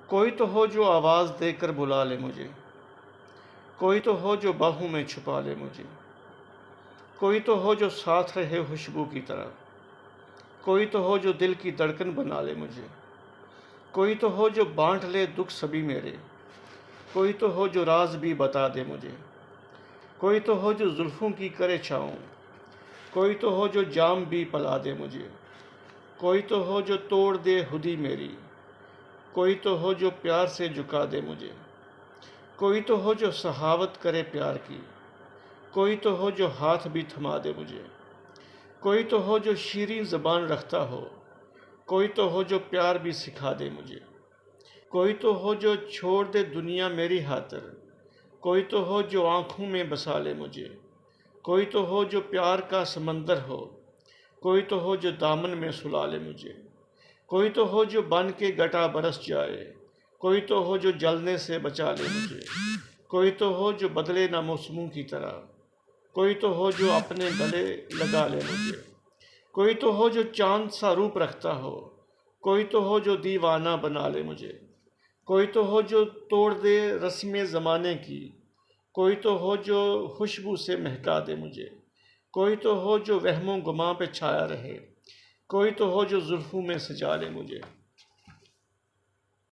कोई तो हो जो आवाज़ देकर बुला ले मुझे, कोई तो हो जो बाहों में छुपा ले मुझे, कोई तो हो जो साथ रहे खुशबू की तरह, कोई तो हो जो दिल की धड़कन बना ले मुझे, कोई तो हो जो बांट ले दुख सभी मेरे, कोई तो हो जो राज भी बता दे मुझे, कोई तो हो जो जुल्फ़ों की करे छाऊं, कोई तो हो जो जाम भी पला दे मुझे, कोई तो हो जो तोड़ दे हुदी मेरी, कोई तो हो जो प्यार से झुका दे मुझे, कोई तो हो जो सहावत करे प्यार की, कोई तो हो जो हाथ भी थमा दे मुझे, कोई तो हो जो शीरीं ज़बान रखता हो, कोई तो हो जो प्यार भी सिखा दे मुझे, कोई तो हो जो छोड़ दे दुनिया मेरी खातिर, कोई तो हो जो आँखों में बसा ले मुझे, कोई तो हो जो प्यार का समंदर हो, कोई तो हो जो दामन में सुला ले मुझे, कोई तो हो जो बन के घटा बरस जाए, कोई तो हो जो जलने से बचा ले मुझे, कोई तो हो जो बदले ना मौसमों की तरह, कोई तो हो जो अपने गले लगा ले मुझे, कोई तो हो जो चांद सा रूप रखता हो, कोई तो हो जो दीवाना बना ले मुझे, कोई तो हो जो तोड़ दे रस्में ज़माने की, कोई तो हो जो खुशबू से महका दे मुझे, कोई तो हो जो वहमों गुमा पे छाया रहे, कोई तो हो जो जुल्फ़ों में सजा ले मुझे।